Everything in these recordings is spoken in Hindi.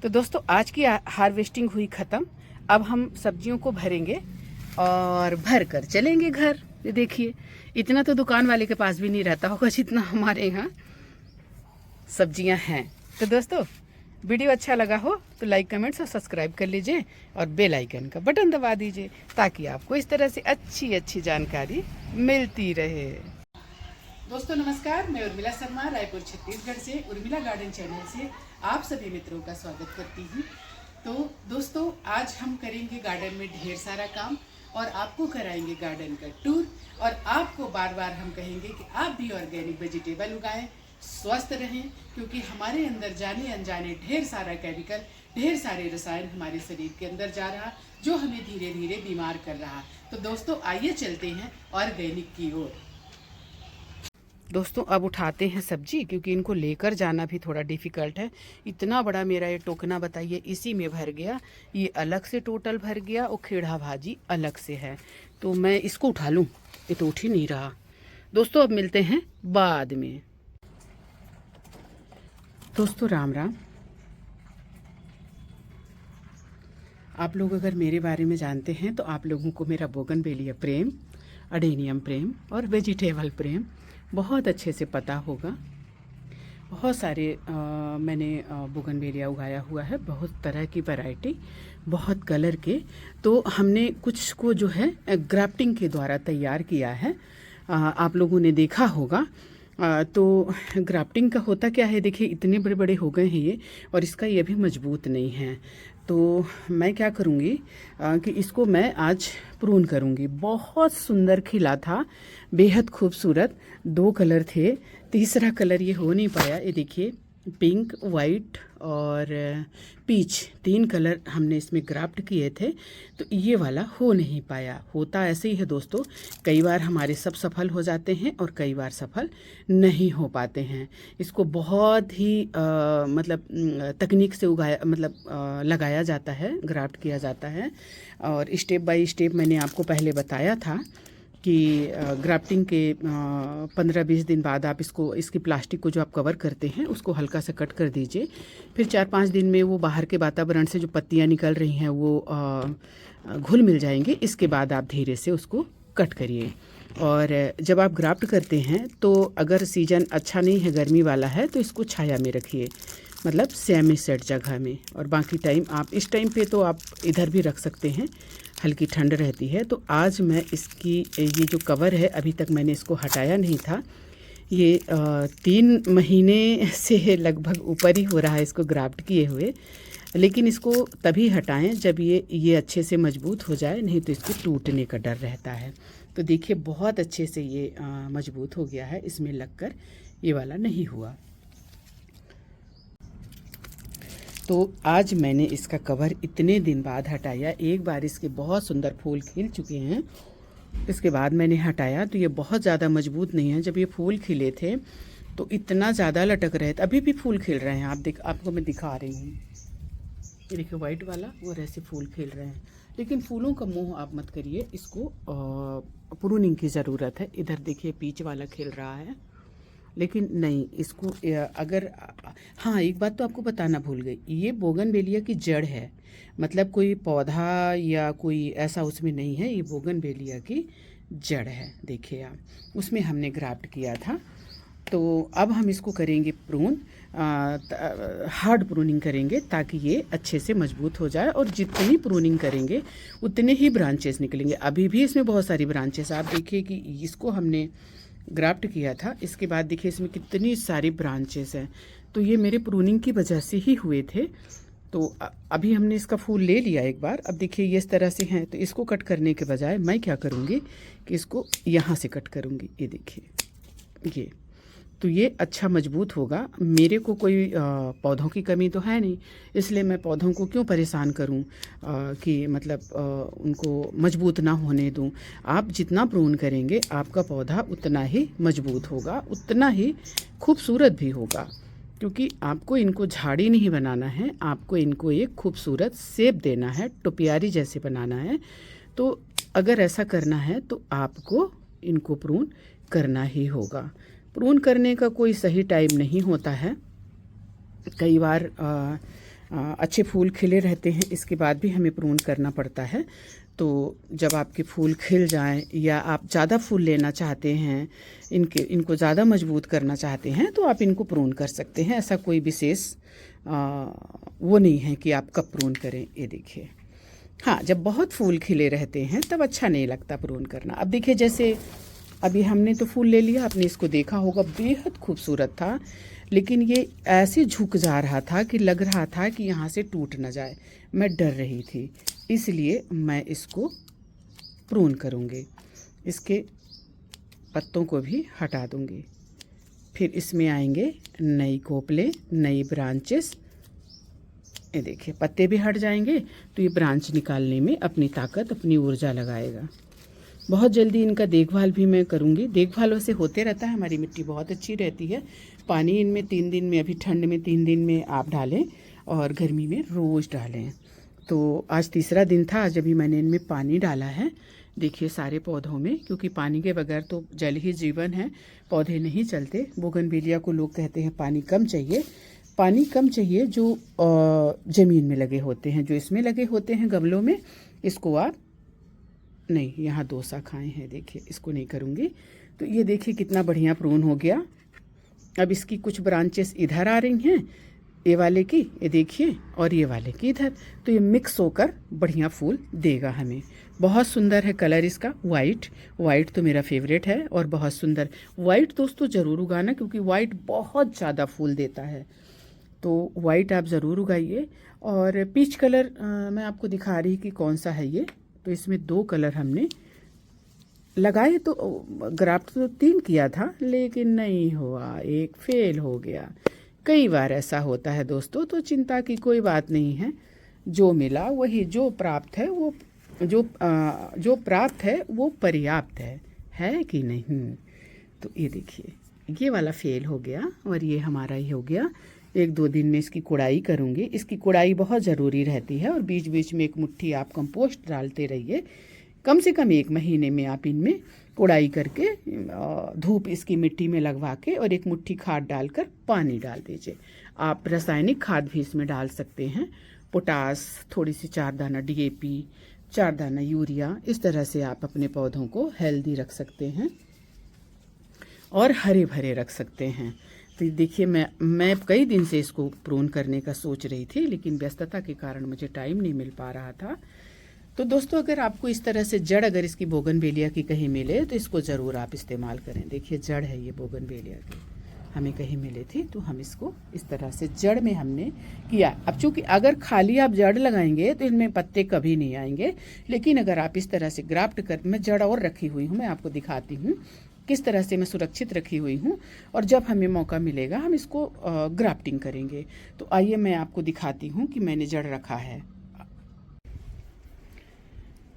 तो दोस्तों आज की हार्वेस्टिंग हुई ख़त्म। अब हम सब्जियों को भरेंगे और भर कर चलेंगे घर। ये देखिए, इतना तो दुकान वाले के पास भी नहीं रहता होगा जितना हमारे यहाँ सब्जियां हैं। तो दोस्तों, वीडियो अच्छा लगा हो तो लाइक, कमेंट्स और सब्सक्राइब कर लीजिए और बेल आइकन का बटन दबा दीजिए ताकि आपको इस तरह से अच्छी अच्छी जानकारी मिलती रहे। दोस्तों नमस्कार, मैं उर्मिला शर्मा रायपुर छत्तीसगढ़ से उर्मिला गार्डन चैनल से आप सभी मित्रों का स्वागत करती हूँ। तो दोस्तों, आज हम करेंगे गार्डन में ढेर सारा काम और आपको कराएंगे गार्डन का टूर। और आपको बार बार हम कहेंगे कि आप भी ऑर्गेनिक वेजिटेबल उगाएं, स्वस्थ रहें, क्योंकि हमारे अंदर जाने अनजाने ढेर सारा केमिकल, ढेर सारे रसायन हमारे शरीर के अंदर जा रहा, जो हमें धीरे धीरे बीमार कर रहा। तो दोस्तों आइए चलते हैं ऑर्गेनिक की ओर। दोस्तों अब उठाते हैं सब्जी, क्योंकि इनको लेकर जाना भी थोड़ा डिफ़िकल्ट है। इतना बड़ा मेरा ये टोकना बताइए, इसी में भर गया, ये अलग से टोटल भर गया और खेड़ा भाजी अलग से है। तो मैं इसको उठा लूँ, ये तो उठ ही नहीं रहा। दोस्तों अब मिलते हैं बाद में। दोस्तों राम राम। आप लोग अगर मेरे बारे में जानते हैं तो आप लोगों को मेरा बोगनवेलिया प्रेम, अडेनियम प्रेम और वेजिटेबल प्रेम बहुत अच्छे से पता होगा। बहुत सारे मैंने बोगनवेलिया उगाया हुआ है, बहुत तरह की वैरायटी, बहुत कलर के। तो हमने कुछ को जो है ग्राफ्टिंग के द्वारा तैयार किया है। आप लोगों ने देखा होगा। तो ग्राफ्टिंग का होता क्या है, देखिए इतने बड़े बड़े हो गए हैं ये, और इसका ये भी मजबूत नहीं है। तो मैं क्या करूँगी कि इसको मैं आज प्रून करूँगी। बहुत सुंदर खिला था, बेहद खूबसूरत। 2 कलर थे, तीसरा कलर ये हो नहीं पाया। ये देखिए, पिंक, वाइट और पीच, 3 कलर हमने इसमें ग्राफ्ट किए थे, तो ये वाला हो नहीं पाया। होता ऐसे ही है दोस्तों, कई बार हमारे सब सफल हो जाते हैं और कई बार सफल नहीं हो पाते हैं। इसको बहुत ही तकनीक से उगाया, लगाया जाता है, ग्राफ्ट किया जाता है। और स्टेप बाय स्टेप मैंने आपको पहले बताया था कि ग्राफ्टिंग के 15-20 दिन बाद आप इसकी प्लास्टिक को जो आप कवर करते हैं उसको हल्का सा कट कर दीजिए। फिर 4-5 दिन में वो बाहर के वातावरण से जो पत्तियां निकल रही हैं वो घुल मिल जाएंगे। इसके बाद आप धीरे से उसको कट करिए। और जब आप ग्राफ्ट करते हैं तो अगर सीजन अच्छा नहीं है, गर्मी वाला है, तो इसको छाया में रखिए, मतलब सेमी सेट जगह में। और बाकी टाइम आप इस टाइम पे तो आप इधर भी रख सकते हैं, हल्की ठंड रहती है। तो आज मैं इसकी ये जो कवर है, अभी तक मैंने इसको हटाया नहीं था। ये 3 महीने से लगभग ऊपर ही हो रहा है इसको ग्राफ्ट किए हुए। लेकिन इसको तभी हटाएं जब ये अच्छे से मजबूत हो जाए, नहीं तो इसको टूटने का डर रहता है। तो देखिए बहुत अच्छे से ये मजबूत हो गया है, इसमें लगकर ये वाला नहीं हुआ। तो आज मैंने इसका कवर इतने दिन बाद हटाया। एक बार इसके बहुत सुंदर फूल खिल चुके हैं, इसके बाद मैंने हटाया। तो ये बहुत ज़्यादा मजबूत नहीं है। जब ये फूल खिले थे तो इतना ज़्यादा लटक रहे थे, अभी भी फूल खिल रहे हैं। आपको मैं दिखा रही हूँ, ये देखिए वाइट वाला, और ऐसे फूल खिल रहे हैं। लेकिन फूलों का मोह आप मत करिए, इसको प्रूनिंग की ज़रूरत है। इधर देखिए पीच वाला खिल रहा है, लेकिन नहीं, इसको अगर हाँ, एक बात तो आपको बताना भूल गई, ये बोगनवेलिया की जड़ है, मतलब कोई पौधा या कोई ऐसा उसमें नहीं है। ये बोगनवेलिया की जड़ है, देखिए आप, उसमें हमने ग्राफ्ट किया था। तो अब हम इसको करेंगे प्रून, हार्ड प्रूनिंग करेंगे ताकि ये अच्छे से मजबूत हो जाए। और जितनी प्रूनिंग करेंगे उतने ही ब्रांचेस निकलेंगे। अभी भी इसमें बहुत सारी ब्रांचेस, आप देखिए कि इसको हमने ग्राफ्ट किया था, इसके बाद देखिए इसमें कितनी सारी ब्रांचेस हैं। तो ये मेरे प्रूनिंग की वजह से ही हुए थे। तो अभी हमने इसका फूल ले लिया एक बार। अब देखिए ये इस तरह से हैं, तो इसको कट करने के बजाय मैं क्या करूँगी कि इसको यहाँ से कट करूँगी। ये देखिए, ये तो ये अच्छा मजबूत होगा। मेरे को कोई पौधों की कमी तो है नहीं, इसलिए मैं पौधों को क्यों परेशान करूं कि उनको मजबूत ना होने दूं। आप जितना प्रून करेंगे आपका पौधा उतना ही मजबूत होगा, उतना ही खूबसूरत भी होगा। क्योंकि आपको इनको झाड़ी नहीं बनाना है, आपको इनको एक खूबसूरत शेप देना है, टोपियारी जैसे बनाना है। तो अगर ऐसा करना है तो आपको इनको प्रून करना ही होगा। प्रून करने का कोई सही टाइम नहीं होता है। कई बार अच्छे फूल खिले रहते हैं, इसके बाद भी हमें प्रून करना पड़ता है। तो जब आपके फूल खिल जाएं या आप ज़्यादा फूल लेना चाहते हैं, इनको ज़्यादा मजबूत करना चाहते हैं, तो आप इनको प्रून कर सकते हैं। ऐसा कोई विशेष वो नहीं है कि आप कब प्रून करें। ये देखिए, हाँ, जब बहुत फूल खिले रहते हैं तब अच्छा नहीं लगता प्रून करना। अब देखिए, जैसे अभी हमने तो फूल ले लिया, आपने इसको देखा होगा, बेहद खूबसूरत था, लेकिन ये ऐसे झुक जा रहा था कि लग रहा था कि यहाँ से टूट न जाए। मैं डर रही थी, इसलिए मैं इसको प्रून करूँगी। इसके पत्तों को भी हटा दूँगी, फिर इसमें आएंगे नई कोपले, नई ब्रांचेस। ये देखिए, पत्ते भी हट जाएंगे तो ये ब्रांच निकालने में अपनी ताकत, अपनी ऊर्जा लगाएगा। बहुत जल्दी इनका देखभाल भी मैं करूँगी। देखभाल वैसे होते रहता है, हमारी मिट्टी बहुत अच्छी रहती है। पानी इनमें 3 दिन में, अभी ठंड में 3 दिन में आप डालें और गर्मी में रोज़ डालें। तो आज तीसरा दिन था, आज अभी मैंने इनमें पानी डाला है। देखिए सारे पौधों में, क्योंकि पानी के बगैर तो जल ही जीवन है, पौधे नहीं चलते। बोगनवेलिया को लोग कहते हैं पानी कम चाहिए। पानी कम चाहिए जो ज़मीन में लगे होते हैं, जो इसमें लगे होते हैं गमलों में, इसको आप नहीं, यहाँ 2 शाखाएँ हैं, देखिए इसको नहीं करूँगी। तो ये देखिए कितना बढ़िया प्रून हो गया। अब इसकी कुछ ब्रांचेस इधर आ रही हैं, ये वाले की, ये देखिए, और ये वाले की इधर। तो ये मिक्स होकर बढ़िया फूल देगा हमें। बहुत सुंदर है कलर इसका, वाइट तो मेरा फेवरेट है और बहुत सुंदर। वाइट दोस्तों ज़रूर उगाना, क्योंकि वाइट बहुत ज़्यादा फूल देता है, तो वाइट आप ज़रूर उगाइए। और पीच कलर मैं आपको दिखा रही कि कौन सा है ये। तो इसमें 2 कलर हमने लगाए, तो ग्राफ्ट तो 3 किया था, लेकिन नहीं हुआ, एक फेल हो गया। कई बार ऐसा होता है दोस्तों, तो चिंता की कोई बात नहीं है। जो मिला वही, जो प्राप्त है वो, जो प्राप्त है वो पर्याप्त है कि नहीं। तो ये देखिए, ये वाला फेल हो गया और ये हमारा ही हो गया। 1-2 दिन में इसकी कुड़ाई करूँगी। इसकी कुड़ाई बहुत ज़रूरी रहती है, और बीच बीच में 1 मुट्ठी आप कंपोस्ट डालते रहिए। कम से कम 1 महीने में आप इनमें कुड़ाई करके, धूप इसकी मिट्टी में लगवा के, और 1 मुट्ठी खाद डालकर पानी डाल दीजिए। आप रासायनिक खाद भी इसमें डाल सकते हैं, पोटास, थोड़ी सी 4 दाना DAP, 4 दाना यूरिया। इस तरह से आप अपने पौधों को हेल्दी रख सकते हैं और हरे भरे रख सकते हैं। तो देखिए, मैं कई दिन से इसको प्रून करने का सोच रही थी, लेकिन व्यस्तता के कारण मुझे टाइम नहीं मिल पा रहा था। तो दोस्तों, अगर आपको इस तरह से जड़ अगर इसकी बोगनवेलिया की कहीं मिले तो इसको ज़रूर आप इस्तेमाल करें। देखिए जड़ है ये बोगनवेलिया की, हमें कहीं मिले थी, तो हम इसको इस तरह से जड़ में हमने किया। अब चूँकि अगर खाली आप जड़ लगाएंगे तो इनमें पत्ते कभी नहीं आएंगे, लेकिन अगर आप इस तरह से ग्राफ्ट कर, मैं जड़ और रखी हुई हूँ, मैं आपको दिखाती हूँ किस तरह से मैं सुरक्षित रखी हुई हूँ। और जब हमें मौका मिलेगा हम इसको ग्राफ्टिंग करेंगे। तो आइए मैं आपको दिखाती हूँ कि मैंने जड़ रखा है।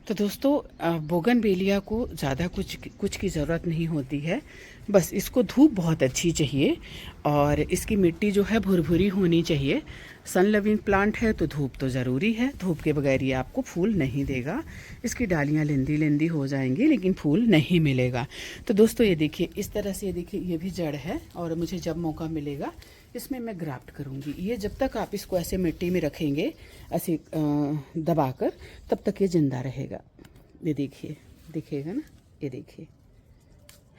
तो दोस्तों, बोगनवेलिया को ज़्यादा कुछ की ज़रूरत नहीं होती है, बस इसको धूप बहुत अच्छी चाहिए और इसकी मिट्टी जो है भुरभुरी होनी चाहिए। सन लविंग प्लांट है तो धूप तो ज़रूरी है, धूप के बगैर ये आपको फूल नहीं देगा। इसकी डालियाँ लेंदी हो जाएंगी लेकिन फूल नहीं मिलेगा। तो दोस्तों ये देखिए, इस तरह से ये देखिए, ये भी जड़ है और मुझे जब मौका मिलेगा इसमें मैं ग्राफ्ट करूँगी। ये जब तक आप इसको ऐसे मिट्टी में रखेंगे, ऐसे दबाकर, तब तक ये जिंदा रहेगा। ये देखिए, दिखेगा ना, ये देखिए,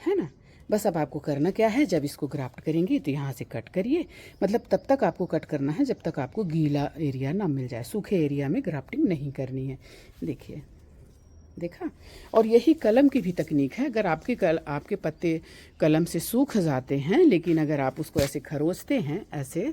है ना। बस अब आपको करना क्या है, जब इसको ग्राफ्ट करेंगे तो यहाँ से कट करिए, मतलब तब तक आपको कट करना है जब तक आपको गीला एरिया ना मिल जाए। सूखे एरिया में ग्राफ्टिंग नहीं करनी है। देखिए, देखा। और यही कलम की भी तकनीक है। अगर आपके पत्ते कलम से सूख जाते हैं, लेकिन अगर आप उसको ऐसे खरोचते हैं, ऐसे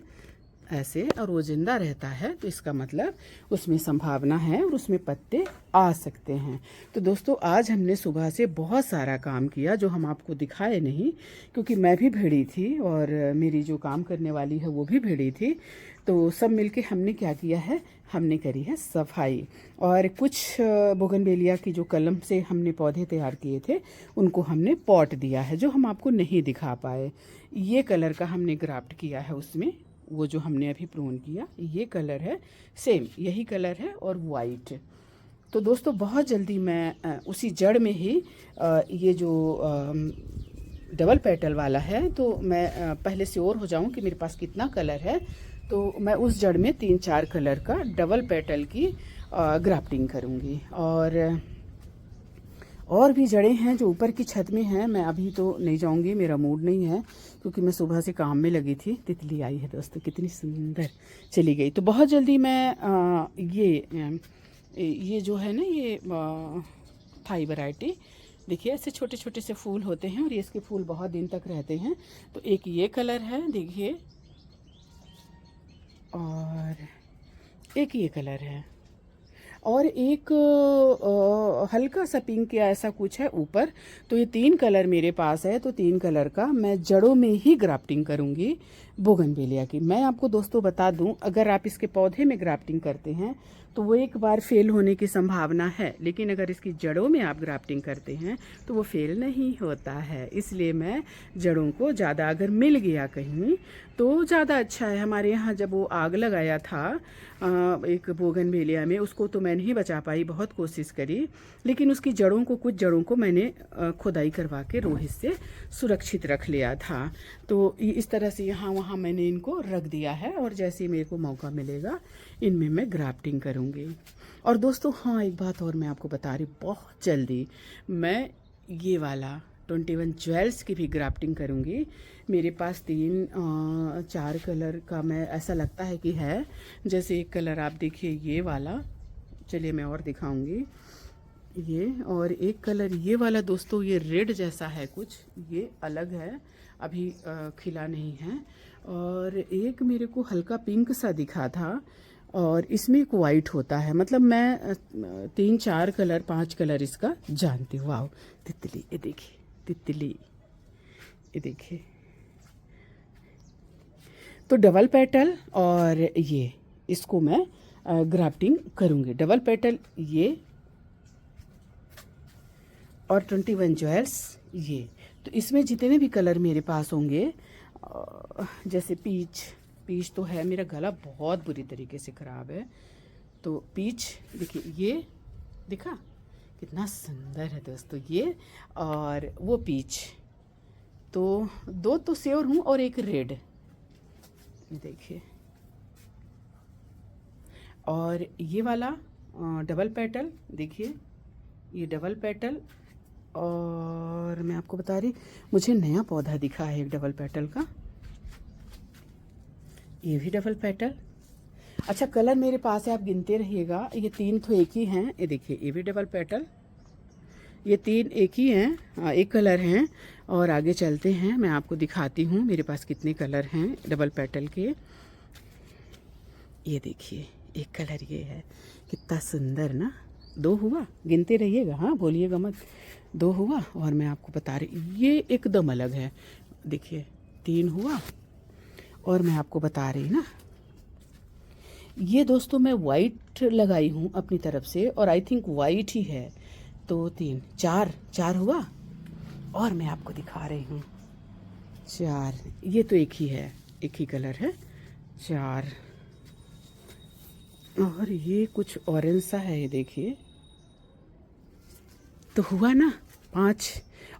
ऐसे, और वो जिंदा रहता है, तो इसका मतलब उसमें संभावना है और उसमें पत्ते आ सकते हैं। तो दोस्तों, आज हमने सुबह से बहुत सारा काम किया जो हम आपको दिखाए नहीं, क्योंकि मैं भी भिड़ी थी और मेरी जो काम करने वाली है वो भी भिड़ी थी। तो सब मिलके हमने क्या किया है, हमने करी है सफाई। और कुछ बोगनवेलिया की जो कलम से हमने पौधे तैयार किए थे उनको हमने पॉट दिया है, जो हम आपको नहीं दिखा पाए। ये कलर का हमने ग्राफ्ट किया है उसमें, वो जो हमने अभी प्रून किया ये कलर है, सेम यही कलर है और वाइट। तो दोस्तों, बहुत जल्दी मैं उसी जड़ में ही ये जो डबल पेटल वाला है, तो मैं पहले श्योर हो जाऊं कि मेरे पास कितना कलर है, तो मैं उस जड़ में 3-4 कलर का डबल पेटल की ग्राफ्टिंग करूँगी। और भी जड़ें हैं जो ऊपर की छत में हैं, मैं अभी तो नहीं जाऊँगी, मेरा मूड नहीं है, क्योंकि मैं सुबह से काम में लगी थी। तितली आई है दोस्तों, कितनी सुंदर चली गई। तो बहुत जल्दी मैं ये जो है ना, ये थाई वैरायटी, देखिए ऐसे छोटे छोटे से फूल होते हैं और ये इसके फूल बहुत दिन तक रहते हैं। तो एक ये कलर है देखिए, और एक ये कलर है, और एक हल्का सा पिंक या ऐसा कुछ है ऊपर। तो ये 3 कलर मेरे पास है। तो 3 कलर का मैं जड़ों में ही ग्राफ्टिंग करूँगी बोगनवेलिया की। मैं आपको दोस्तों बता दूं, अगर आप इसके पौधे में ग्राफ्टिंग करते हैं तो वो एक बार फेल होने की संभावना है, लेकिन अगर इसकी जड़ों में आप ग्राफ्टिंग करते हैं तो वो फेल नहीं होता है। इसलिए मैं जड़ों को ज़्यादा अगर मिल गया कहीं तो ज़्यादा अच्छा है। हमारे यहाँ जब वो आग लगाया था एक बोगनवेलिया में, उसको तो मैं नहीं बचा पाई, बहुत कोशिश करी, लेकिन उसकी जड़ों को, कुछ जड़ों को मैंने खुदाई करवा के रोहित से सुरक्षित रख लिया था। तो इस तरह से यहाँ वहाँ मैंने इनको रख दिया है, और जैसे मेरे को मौका मिलेगा इनमें मैं ग्राफ्टिंग करूँगी। और दोस्तों हाँ, एक बात और मैं आपको बता रही, बहुत जल्दी मैं ये वाला 21 ज्वेल्स की भी ग्राफ्टिंग करूँगी। मेरे पास 3-4 कलर का मैं ऐसा लगता है कि है। जैसे एक कलर आप देखिए ये वाला, चलिए मैं और दिखाऊंगी ये, और एक कलर ये वाला दोस्तों, ये रेड जैसा है कुछ, ये अलग है, अभी खिला नहीं है। और एक मेरे को हल्का पिंक सा दिखा था, और इसमें एक वाइट होता है। मतलब मैं 3-4 कलर 5 कलर इसका जानती हूँ। वाह, तितली, ये देखिए तितली, ये देखिए। तो डबल पेटल और ये, इसको मैं ग्राफ्टिंग करूँगी। डबल पेटल ये, और 21 ज्वेल्स ये। तो इसमें जितने भी कलर मेरे पास होंगे, जैसे पीच तो है, मेरा गला बहुत बुरी तरीके से ख़राब है, तो पीच देखिए, ये दिखा कितना सुंदर है दोस्तों ये, और वो पीच। तो 2 तो श्योर हूँ, और एक रेड देखिए। और ये वाला डबल पेटल देखिए, ये डबल पेटल। और मैं आपको बता रही, मुझे नया पौधा दिखा है एक डबल पेटल का, ये भी डबल पेटल। अच्छा, कलर मेरे पास है, आप गिनते रहिएगा, ये 3 तो एक ही हैं। ये देखिए, ये भी डबल पेटल, ये 3 एक ही हैं, एक कलर हैं। और आगे चलते हैं, मैं आपको दिखाती हूँ मेरे पास कितने कलर हैं डबल पेटल के। ये देखिए, एक कलर ये है, कितना सुंदर ना। 2 हुआ, गिनते रहिएगा, हाँ बोलिएगा मत। 2 हुआ, और मैं आपको बता रही, ये एकदम अलग है, देखिए 3 हुआ। और मैं आपको बता रही ना, ये दोस्तों मैं वाइट लगाई हूँ अपनी तरफ से, और आई थिंक वाइट ही है। तो 3, 4 हुआ, और मैं आपको दिखा रही हूँ 4, ये तो एक ही है, एक ही कलर है, 4। और ये कुछ ऑरेंज सा है, ये देखिए, तो हुआ ना 5।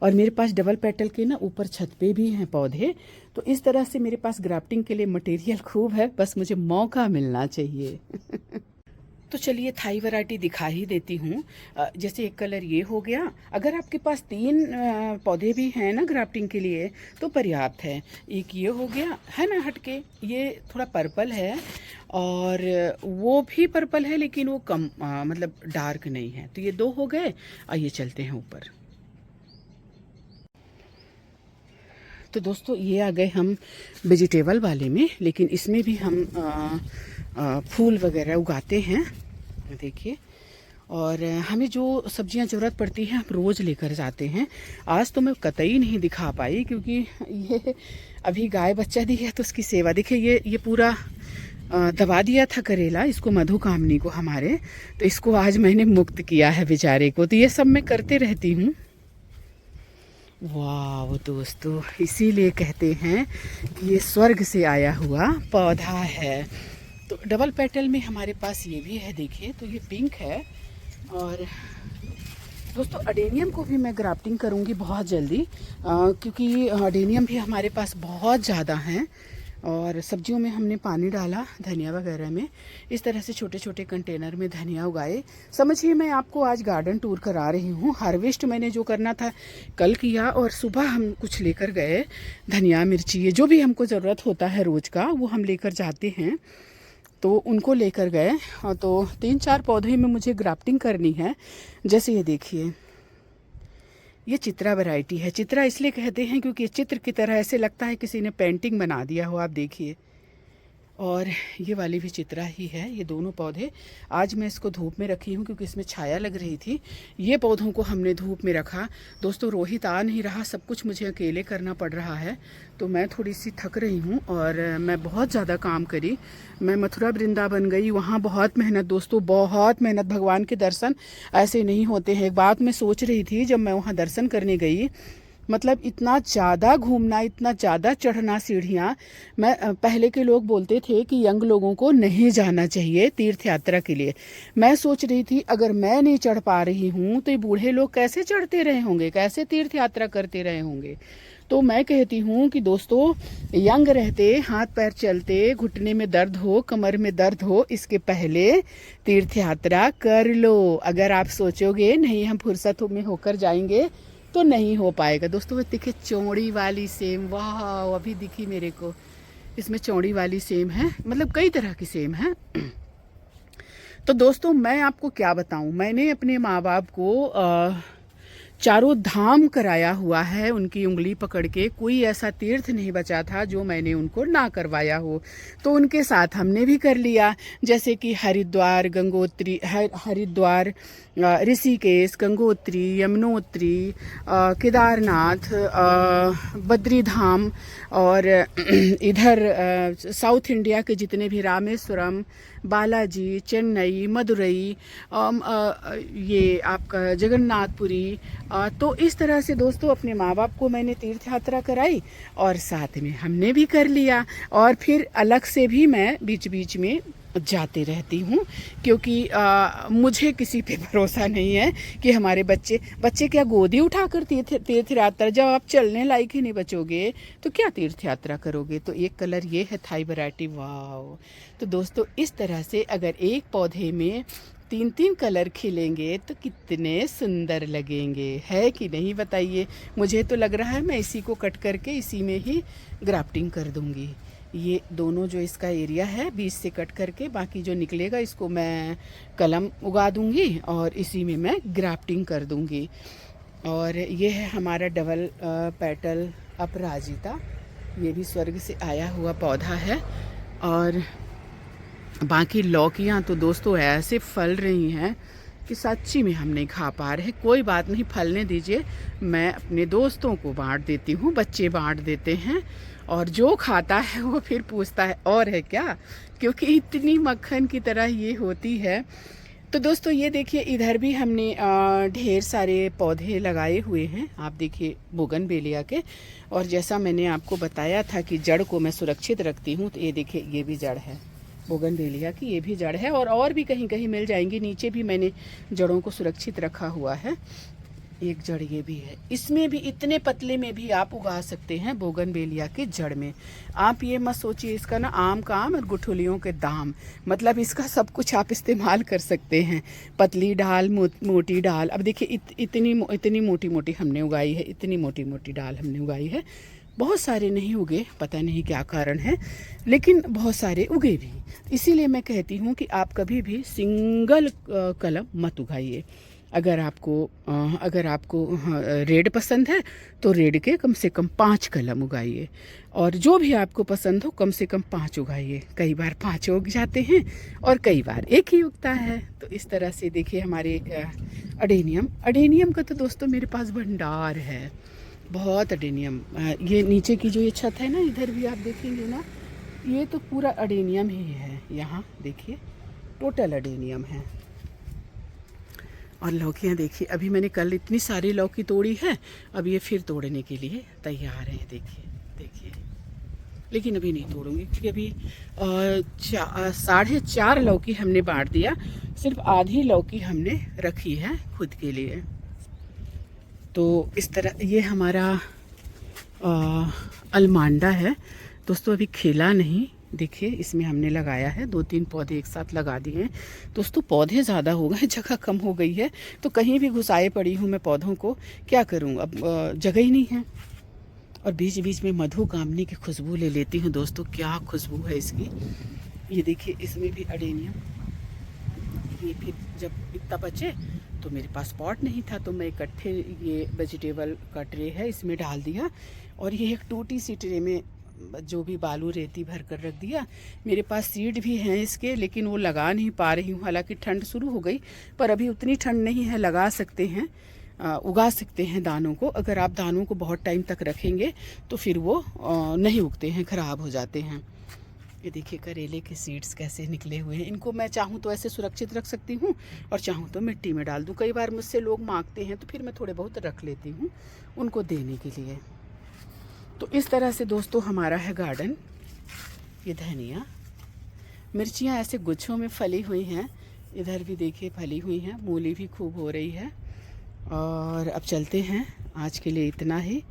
और मेरे पास डबल पेटल के ना ऊपर छत पे भी हैं पौधे। तो इस तरह से मेरे पास ग्राफ्टिंग के लिए मटेरियल खूब है, बस मुझे मौका मिलना चाहिए। तो चलिए थाई वैरायटी दिखा ही देती हूँ। जैसे एक कलर ये हो गया, अगर आपके पास 3 पौधे भी हैं ना ग्राफ्टिंग के लिए तो पर्याप्त है। एक ये हो गया है ना हटके, ये थोड़ा पर्पल है, और वो भी पर्पल है लेकिन वो कम मतलब डार्क नहीं है। तो ये 2 हो गए। आइए चलते हैं ऊपर। तो दोस्तों ये आ गए हम वेजिटेबल वाले में, लेकिन इसमें भी हम फूल वगैरह उगाते हैं, देखिए। और हमें जो सब्जियां ज़रूरत पड़ती हैं हम रोज़ लेकर जाते हैं। आज तो मैं कतई नहीं दिखा पाई, क्योंकि ये अभी गाय बच्चा दी है तो उसकी सेवा। देखिए ये पूरा दबा दिया था करेला, इसको मधुकामनी को हमारे, तो इसको आज मैंने मुक्त किया है बेचारे को। तो ये सब मैं करते रहती हूँ। वाह दोस्तों, इसीलिए कहते हैं कि ये स्वर्ग से आया हुआ पौधा है। तो डबल पेटल में हमारे पास ये भी है, देखिए। तो ये पिंक है। और दोस्तों अडेनियम को भी मैं ग्राफ्टिंग करूँगी बहुत जल्दी, क्योंकि अडेनियम भी हमारे पास बहुत ज़्यादा हैं। और सब्जियों में हमने पानी डाला धनिया वगैरह में। इस तरह से छोटे छोटे कंटेनर में धनिया उगाए। समझिए मैं आपको आज गार्डन टूर करा रही हूँ। हार्वेस्ट मैंने जो करना था कल किया, और सुबह हम कुछ लेकर गए धनिया मिर्ची, ये जो भी हमको ज़रूरत होता है रोज़ का वो हम लेकर जाते हैं, तो उनको लेकर गए। और तो 3-4 पौधे में मुझे ग्राफ्टिंग करनी है। जैसे ये देखिए, ये चित्रा वैरायटी है। चित्रा इसलिए कहते हैं क्योंकि चित्र की तरह ऐसे लगता है किसी ने पेंटिंग बना दिया हो, आप देखिए। और ये वाली भी चित्रा ही है। ये दोनों पौधे आज मैं इसको धूप में रखी हूँ क्योंकि इसमें छाया लग रही थी। ये पौधों को हमने धूप में रखा। दोस्तों रोहित आ नहीं रहा, सब कुछ मुझे अकेले करना पड़ रहा है, तो मैं थोड़ी सी थक रही हूँ और मैं बहुत ज़्यादा काम करी। मैं मथुरा वृंदावन गई, वहाँ बहुत मेहनत दोस्तों, बहुत मेहनत। भगवान के दर्शन ऐसे नहीं होते हैं। एक बात मैं सोच रही थी जब मैं वहाँ दर्शन करने गई, मतलब इतना ज़्यादा घूमना, इतना ज़्यादा चढ़ना सीढ़ियाँ। मैं पहले के लोग बोलते थे कि यंग लोगों को नहीं जाना चाहिए तीर्थ यात्रा के लिए। मैं सोच रही थी अगर मैं नहीं चढ़ पा रही हूँ तो ये बूढ़े लोग कैसे चढ़ते रहे होंगे, कैसे तीर्थ यात्रा करते रहे होंगे। तो मैं कहती हूँ कि दोस्तों यंग रहते, हाथ पैर चलते, घुटने में दर्द हो, कमर में दर्द हो, इसके पहले तीर्थ यात्रा कर लो। अगर आप सोचोगे नहीं हम फुर्सत में होकर जाएंगे तो नहीं हो पाएगा। दोस्तों वो देखिए चौड़ी वाली सेम, वाह अभी दिखी मेरे को। इसमें चौड़ी वाली सेम है, मतलब कई तरह की सेम है। तो दोस्तों मैं आपको क्या बताऊं, मैंने अपने माँ बाप को चारों धाम कराया हुआ है उनकी उंगली पकड़ के। कोई ऐसा तीर्थ नहीं बचा था जो मैंने उनको ना करवाया हो, तो उनके साथ हमने भी कर लिया। जैसे कि हरिद्वार, गंगोत्री, हरिद्वार, ऋषिकेश, गंगोत्री, यमुनोत्री, केदारनाथ, बद्री धाम, और इधर साउथ इंडिया के जितने भी रामेश्वरम, बालाजी, चेन्नई, मदुरई, ये आपका जगन्नाथपुरी। तो इस तरह से दोस्तों अपने माँ बाप को मैंने तीर्थ यात्रा कराई और साथ में हमने भी कर लिया। और फिर अलग से भी मैं बीच बीच में जाते रहती हूँ, क्योंकि मुझे किसी पे भरोसा नहीं है कि हमारे बच्चे क्या गोदी उठाकर तीर्थ यात्रा, जब आप चलने लायक ही नहीं बचोगे तो क्या तीर्थ यात्रा करोगे। तो एक कलर ये है थाई वैरायटी, वाह। तो दोस्तों इस तरह से अगर एक पौधे में 3-3 कलर खिलेंगे तो कितने सुंदर लगेंगे, है कि नहीं बताइए। मुझे तो लग रहा है मैं इसी को कट करके इसी में ही ग्राफ्टिंग कर दूंगी। ये दोनों जो इसका एरिया है बीच से कट करके, बाकी जो निकलेगा इसको मैं कलम उगा दूंगी और इसी में मैं ग्राफ्टिंग कर दूंगी। और ये है हमारा डबल पेटल अपराजिता, ये भी स्वर्ग से आया हुआ पौधा है। और बाकी लौकियां तो दोस्तों ऐसे फल रही हैं कि सच्ची में हम नहीं खा पा रहे। कोई बात नहीं, फलने दीजिए, मैं अपने दोस्तों को बांट देती हूँ, बच्चे बांट देते हैं, और जो खाता है वो फिर पूछता है और है क्या, क्योंकि इतनी मक्खन की तरह ये होती है। तो दोस्तों ये देखिए इधर भी हमने ढेर सारे पौधे लगाए हुए हैं, आप देखिए बोगनवेलिया के। और जैसा मैंने आपको बताया था कि जड़ को मैं सुरक्षित रखती हूँ, तो ये देखिए ये भी जड़ है बोगनवेलिया की, ये भी जड़ है, और भी कहीं कहीं मिल जाएंगी। नीचे भी मैंने जड़ों को सुरक्षित रखा हुआ है। एक जड़ ये भी है, इसमें भी इतने पतले में भी आप उगा सकते हैं बोगनवेलिया की जड़ में। आप ये मत सोचिए इसका ना आम का आम और गुठलियों के दाम, मतलब इसका सब कुछ आप इस्तेमाल कर सकते हैं। पतली डाल, मोटी डाल। अब देखिए इतनी मोटी मोटी हमने उगाई है, इतनी मोटी मोटी डाल हमने उगाई है। बहुत सारे नहीं उगे, पता नहीं क्या कारण है, लेकिन बहुत सारे उगे भी। इसीलिए मैं कहती हूँ कि आप कभी भी सिंगल कलम मत उगाइए। अगर आपको रेड पसंद है तो रेड के कम से कम 5 कलम उगाइए, और जो भी आपको पसंद हो कम से कम 5 उगाइए। कई बार 5 उग जाते हैं और कई बार एक ही उगता है। तो इस तरह से देखिए हमारे अडेनियम का तो दोस्तों मेरे पास भंडार है, बहुत अडेनियम। ये नीचे की जो ये छत है ना, इधर भी आप देखेंगे ना, ये तो पूरा अडेनियम ही है। यहाँ देखिए टोटल अडेनियम है। और लौकियाँ देखिए, अभी मैंने कल इतनी सारी लौकी तोड़ी है, अब ये फिर तोड़ने के लिए तैयार हैं। देखिए, लेकिन अभी नहीं तोड़ूंगी क्योंकि अभी 4.5 लौकी हमने बांट दिया, सिर्फ आधी लौकी हमने रखी है खुद के लिए। तो इस तरह ये हमारा अलमांडा है। दोस्तों अभी खिला नहीं, देखिए इसमें हमने लगाया है 2-3 पौधे एक साथ लगा दिए हैं। दोस्तों पौधे ज़्यादा हो गए, जगह कम हो गई है, तो कहीं भी घुसाए पड़ी हूँ मैं पौधों को, क्या करूँ अब, जगह ही नहीं है। और बीच बीच में मधुकामनी की खुशबू ले लेती हूँ दोस्तों, क्या खुशबू है इसकी। ये देखिए इसमें भी अडेनियम। ये फिर जब इतना बचे तो मेरे पास पॉट नहीं था, तो मैं इकट्ठे ये वेजिटेबल का ट्रे है इसमें डाल दिया, और ये एक टूटी सी ट्रे में जो भी बालू रेती भर कर रख दिया। मेरे पास सीड भी हैं इसके, लेकिन वो लगा नहीं पा रही हूँ, हालांकि ठंड शुरू हो गई, पर अभी उतनी ठंड नहीं है, लगा सकते हैं, उगा सकते हैं दानों को। अगर आप दानों को बहुत टाइम तक रखेंगे तो फिर वो नहीं उगते हैं, ख़राब हो जाते हैं। ये देखिए करेले के सीड्स कैसे निकले हुए हैं। इनको मैं चाहूँ तो ऐसे सुरक्षित रख सकती हूँ, और चाहूँ तो मिट्टी में डाल दूँ। कई बार मुझसे लोग मांगते हैं तो फिर मैं थोड़े बहुत रख लेती हूँ उनको देने के लिए। तो इस तरह से दोस्तों हमारा है गार्डन। ये धनिया, मिर्चियाँ ऐसे गुच्छों में फली हुई हैं, इधर भी देखिए फली हुई हैं, मूली भी खूब हो रही है। और अब चलते हैं, आज के लिए इतना ही,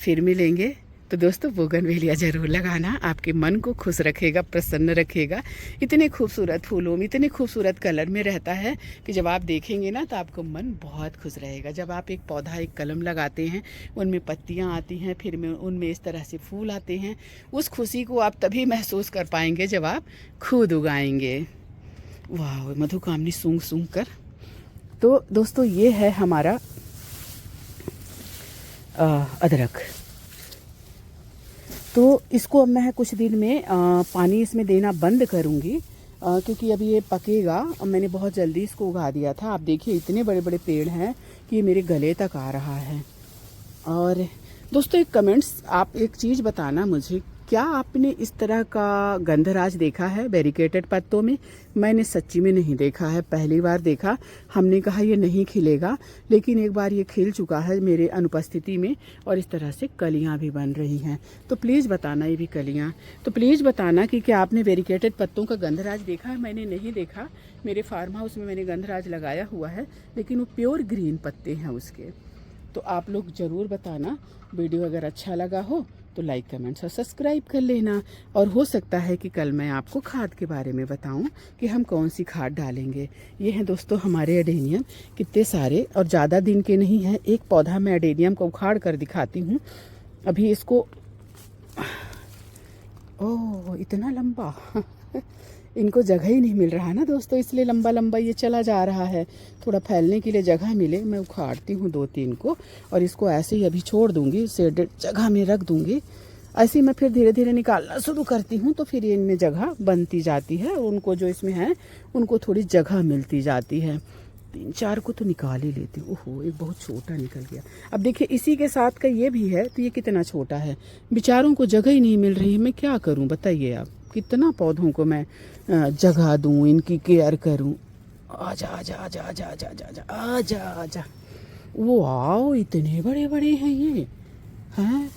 फिर मिलेंगे। तो दोस्तों बोगनवेलिया ज़रूर लगाना, आपके मन को खुश रखेगा, प्रसन्न रखेगा। इतने खूबसूरत फूलों में, इतने खूबसूरत कलर में रहता है कि जब आप देखेंगे ना तो आपको मन बहुत खुश रहेगा। जब आप एक पौधा, एक कलम लगाते हैं, उनमें पत्तियां आती हैं, फिर में उनमें इस तरह से फूल आते हैं, उस खुशी को आप तभी महसूस कर पाएंगे जब आप खुद उगाएंगे। वाह, मधुकामनी सूंघ सूंघ कर। तो दोस्तों ये है हमारा अदरक। तो इसको अब मैं कुछ दिन में पानी इसमें देना बंद करूँगी, क्योंकि अभी ये पकेगा। मैंने बहुत जल्दी इसको उगा दिया था। आप देखिए इतने बड़े बड़े पेड़ हैं कि ये मेरे गले तक आ रहा है। और दोस्तों एक कमेंट्स, आप एक चीज़ बताना मुझे, क्या आपने इस तरह का गंधराज देखा है बैरिकेटेड पत्तों में? मैंने सच्ची में नहीं देखा है, पहली बार देखा। हमने कहा ये नहीं खिलेगा, लेकिन एक बार ये खिल चुका है मेरे अनुपस्थिति में, और इस तरह से कलियां भी बन रही हैं। तो प्लीज़ बताना, ये भी कलियां, तो प्लीज़ बताना कि क्या आपने बैरिकेटेड पत्तों का गंधराज देखा है? मैंने नहीं देखा। मेरे फार्म हाउस में मैंने गंधराज लगाया हुआ है, लेकिन वो प्योर ग्रीन पत्ते हैं उसके। तो आप लोग ज़रूर बताना। वीडियो अगर अच्छा लगा हो तो लाइक, कमेंट्स और सब्सक्राइब कर लेना। और हो सकता है कि कल मैं आपको खाद के बारे में बताऊं कि हम कौन सी खाद डालेंगे। ये हैं दोस्तों हमारे अडेनियम, कितने सारे, और ज़्यादा दिन के नहीं हैं। एक पौधा मैं अडेनियम को उखाड़ कर दिखाती हूँ अभी इसको। ओह इतना लंबा इनको जगह ही नहीं मिल रहा ना दोस्तों, इसलिए लंबा लंबा ये चला जा रहा है। थोड़ा फैलने के लिए जगह मिले, मैं उखाड़ती हूँ 2-3 को, और इसको ऐसे ही अभी छोड़ दूँगी, शेडेड जगह में रख दूँगी। ऐसे ही मैं फिर धीरे धीरे निकालना शुरू करती हूँ, तो फिर इनमें जगह बनती जाती है, और उनको जो इसमें है उनको थोड़ी जगह मिलती जाती है। 3-4 को तो निकाल ही लेती हूँ। ओहो एक बहुत छोटा निकल गया। अब देखिए इसी के साथ का ये भी है, तो ये कितना छोटा है। बेचारों को जगह ही नहीं मिल रही है, मैं क्या करूँ बताइए आप। कितना पौधों को मैं जगह दूँ, इनकी केयर करूँ। आजा आजा आजा आजा आजा आजा आजा आजा। वो आओ, इतने बड़े बड़े हैं ये, हैं?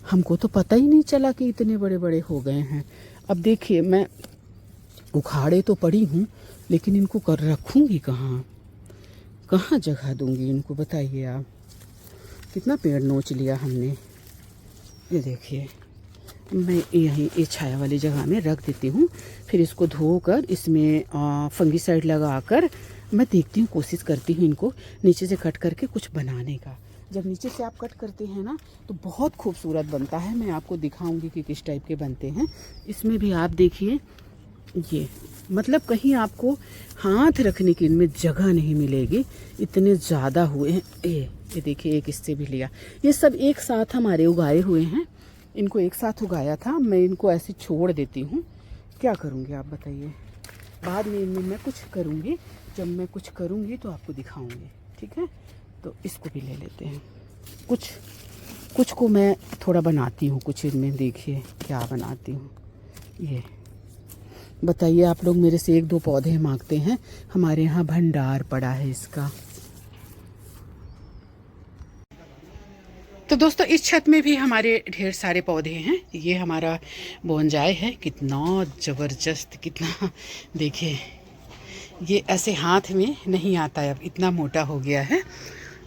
हमको तो पता ही नहीं चला कि इतने बड़े बड़े हो गए हैं। अब देखिए मैं उखाड़े तो पड़ी हूँ, लेकिन इनको कर रखूँगी कहाँ, कहाँ जगह दूँगी इनको बताइए आप। कितना पेड़ नोच लिया हमने। ये देखिए मैं यहीं ये छाया वाली जगह में रख देती हूँ, फिर इसको धोकर इसमें फंगीसाइड लगाकर मैं देखती हूँ, कोशिश करती हूँ इनको नीचे से कट करके कुछ बनाने का। जब नीचे से आप कट करते हैं ना तो बहुत खूबसूरत बनता है। मैं आपको दिखाऊंगी कि किस टाइप के बनते हैं। इसमें भी आप देखिए, ये मतलब कहीं आपको हाथ रखने की इनमें जगह नहीं मिलेगी, इतने ज़्यादा हुए हैं। ये देखिए एक इससे भी लिया। ये सब एक साथ हमारे उगाए हुए हैं, इनको एक साथ उगाया था। मैं इनको ऐसे छोड़ देती हूँ, क्या करूँगी आप बताइए। बाद में इनमें मैं कुछ करूँगी, जब मैं कुछ करूँगी तो आपको दिखाऊँगी, ठीक है। तो इसको भी ले लेते हैं। कुछ को मैं थोड़ा बनाती हूँ, कुछ इनमें देखिए क्या बनाती हूँ। ये बताइए आप लोग मेरे से 1-2 पौधे मांगते हैं, हमारे यहाँ भंडार पड़ा है इसका। तो दोस्तों इस छत में भी हमारे ढेर सारे पौधे हैं। ये हमारा बोनजाई है, कितना ज़बरदस्त, कितना देखिए ये ऐसे हाथ में नहीं आता है, अब इतना मोटा हो गया है।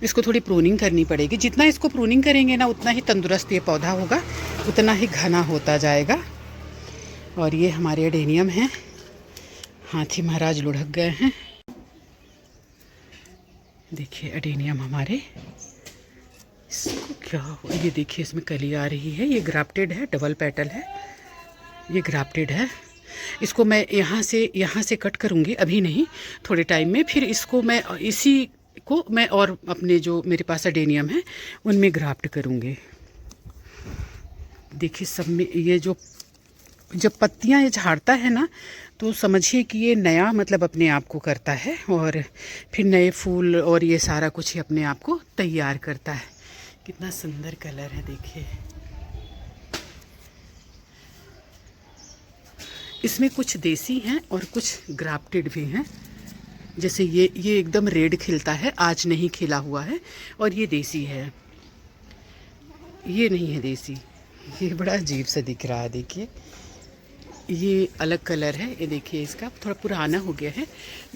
इसको थोड़ी प्रूनिंग करनी पड़ेगी। जितना इसको प्रूनिंग करेंगे ना उतना ही तंदुरुस्त ये पौधा होगा, उतना ही घना होता जाएगा। और ये हमारे एडेनियम हैं, हाथी महाराज लुढ़क गए हैं। देखिए एडेनियम हमारे, इसको क्या हुआ, ये देखिए इसमें कली आ रही है। ये ग्राफ्टेड है, डबल पेटल है, ये ग्राफ्टेड है। इसको मैं यहाँ से कट करूँगी, अभी नहीं, थोड़े टाइम में। फिर इसको मैं इसी को मैं और अपने जो मेरे पास एडेनियम है उनमें ग्राफ्ट करूँगी। देखिए सब में ये जो जब पत्तियाँ ये झाड़ता है ना, तो समझिए कि ये नया मतलब अपने आप को करता है, और फिर नए फूल और ये सारा कुछ ही अपने आप को तैयार करता है। कितना सुंदर कलर है देखिए। इसमें कुछ देसी हैं और कुछ ग्राफ्टेड भी हैं। जैसे ये एकदम रेड खिलता है, आज नहीं खिला हुआ है, और ये देसी है। ये नहीं है देसी, ये बड़ा अजीब सा दिख रहा है। देखिए ये अलग कलर है, ये देखिए इसका थोड़ा पुराना हो गया है,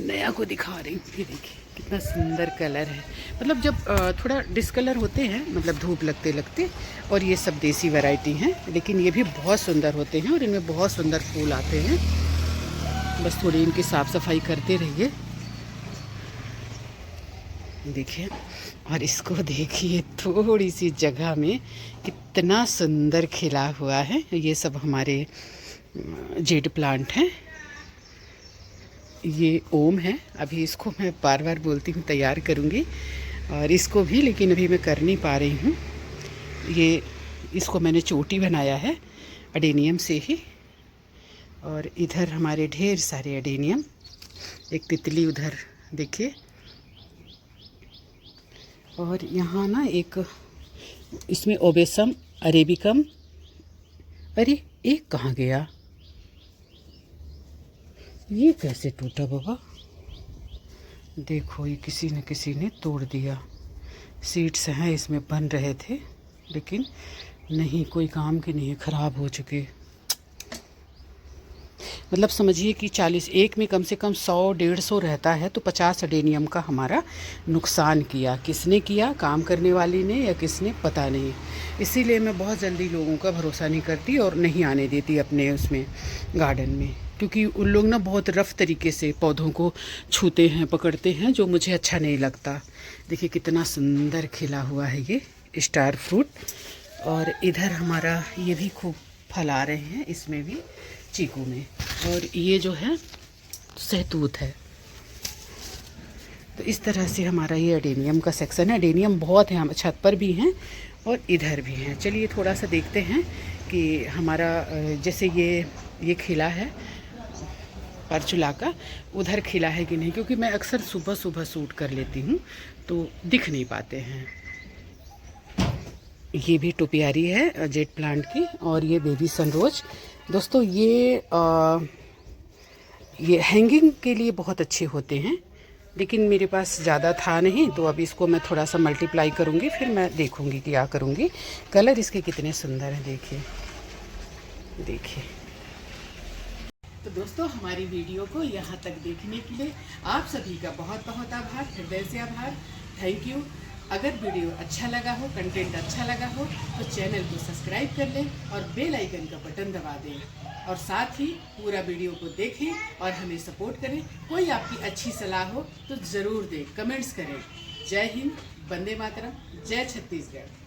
नया को दिखा रही हूँ। ये देखिए कितना सुंदर कलर है। मतलब जब थोड़ा डिस्कलर होते हैं, मतलब धूप लगते लगते, और ये सब देसी वैरायटी हैं, लेकिन ये भी बहुत सुंदर होते हैं और इनमें बहुत सुंदर फूल आते हैं। बस थोड़ी इनकी साफ़ सफाई करते रहिए। देखिए, और इसको देखिए थोड़ी सी जगह में कितना सुंदर खिला हुआ है। ये सब हमारे जेड प्लांट हैं। ये ओम है, अभी इसको मैं बार बार बोलती हूँ तैयार करूँगी, और इसको भी, लेकिन अभी मैं कर नहीं पा रही हूँ। ये इसको मैंने चोटी बनाया है एडेनियम से ही। और इधर हमारे ढेर सारे एडेनियम, एक तितली उधर देखिए। और यहाँ ना एक इसमें ओबेसम अरेबिकम, अरे एक कहाँ गया, ये कैसे टूटा बाबा? देखो ये किसी ने तोड़ दिया। सीड्स हैं इसमें, बन रहे थे, लेकिन नहीं, कोई काम के नहीं, ख़राब हो चुके। मतलब समझिए कि 40, एक में कम से कम 100-150 रहता है, तो 50 एडेनियम का हमारा नुकसान किया। किसने किया? काम करने वाली ने या किसने, पता नहीं। इसीलिए मैं बहुत जल्दी लोगों का भरोसा नहीं करती और नहीं आने देती अपने उसमें गार्डन में, क्योंकि उन लोग ना बहुत रफ़ तरीके से पौधों को छूते हैं, पकड़ते हैं, जो मुझे अच्छा नहीं लगता। देखिए कितना सुंदर खिला हुआ है ये स्टार फ्रूट। और इधर हमारा ये भी खूब फल आ रहे हैं, इसमें भी, चीकू में। और ये जो है सहतूत है। तो इस तरह से हमारा ये एडेनियम का सेक्शन है। एडेनियम बहुत है, हम छत पर भी हैं और इधर भी हैं। चलिए थोड़ा सा देखते हैं कि हमारा जैसे ये खिला है परचुला का, उधर खिला है कि नहीं, क्योंकि मैं अक्सर सुबह सुबह शूट कर लेती हूँ तो दिख नहीं पाते हैं। ये भी टोपियारी है जेट प्लांट की, और ये बेबी सनरोज। दोस्तों ये हैंगिंग के लिए बहुत अच्छे होते हैं, लेकिन मेरे पास ज़्यादा था नहीं, तो अब इसको मैं थोड़ा सा मल्टीप्लाई करूँगी, फिर मैं देखूँगी क्या करूँगी। कलर इसके कितने सुंदर हैं, देखिए देखिए। तो दोस्तों हमारी वीडियो को यहाँ तक देखने के लिए आप सभी का बहुत बहुत आभार, हृदय से आभार, थैंक यू। अगर वीडियो अच्छा लगा हो, कंटेंट अच्छा लगा हो, तो चैनल को सब्सक्राइब कर लें और बेल आइकन का बटन दबा दें, और साथ ही पूरा वीडियो को देखें और हमें सपोर्ट करें। कोई आपकी अच्छी सलाह हो तो ज़रूर दें, कमेंट्स करें। जय हिंद, वंदे मातरम, जय छत्तीसगढ़।